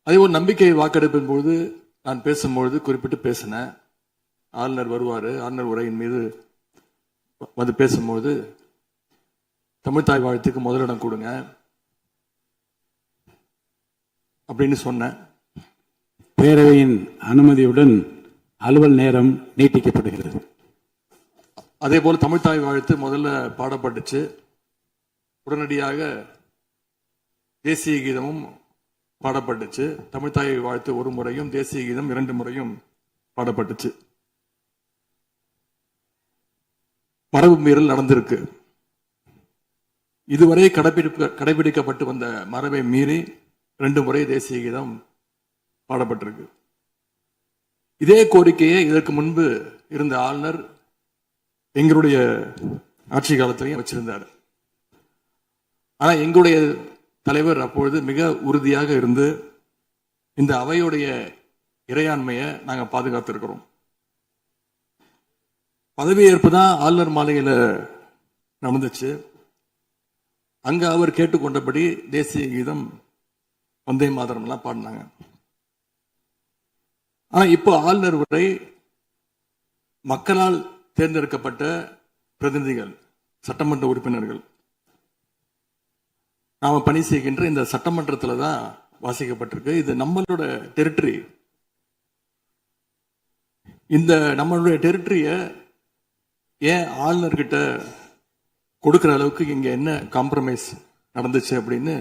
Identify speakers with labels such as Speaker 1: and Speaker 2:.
Speaker 1: அதே ஒரு நம்பிக்கை வாக்கெடுப்பின் போது நான் பேசும்பொழுது குறிப்பிட்டு பேசினேன். ஆளுநர் வருவாரு, ஆளுநர் உரையின் மீது வந்து பேசும்போது தமிழ்த்தாய் வாழ்த்துக்கு முதலிடம் கொடுங்க அப்படின்னு சொன்னேன்.
Speaker 2: பேரவையின் அனுமதியுடன் அலுவல் நேரம் நீட்டிக்கப்படுகிறது.
Speaker 1: அதே போல தமிழ்த்தாய் வாழ்த்து முதல்ல பாடப்பட்டுச்சு. உடனடியாக தேசிய கீதமும் பாடப்பட்டுச்சு. தமிழ்த்தாய் வாழ்த்து ஒரு முறையும் தேசிய கீதம் 2 முறையும் பாடப்பட்டுச்சு. மரபு மீறல் நடந்திருக்கு. இதுவரை கடைபிடிக்கப்பட்டு வந்த மரபை மீறி 2 முறை தேசிய கீதம் பாடப்பட்டிருக்கு. இதே கோரிக்கையை இதற்கு முன்பு இருந்த ஆளுநர் எங்களுடைய ஆட்சி காலத்திலையும் வச்சிருந்தார். ஆனா எங்களுடைய தலைவர் அப்பொழுது மிக உறுதியாக இருந்து இந்த அவையுடைய இறையாண்மையை நாங்க பாதுகாத்திருக்கிறோம். பதவியேற்பு தான் ஆளுநர் மாளிகையில நடந்துச்சு. அங்க அவர் கேட்டுக்கொண்டபடி தேசிய கீதம் வந்தே மாதரம் எல்லாம் பாடினாங்க. ஆனா இப்போ ஆளுநர் உரை மக்களால் தேர்ந்தெடுக்கப்பட்ட பிரதிநிதிகள், சட்டமன்ற உறுப்பினர்கள் நாம பணி செய்கின்ற இந்த சட்டமன்றத்தில் தான் வாசிக்கப்பட்டிருக்கு. இது நம்மளோட டெரிட்டரி. இந்த நம்மளுடைய டெரிட்டரிய ஏன் ஆளுநர்கிட்ட கொடுக்கிற அளவுக்கு இங்க என்ன காம்ப்ரமைஸ் நடந்துச்சு அப்படின்னு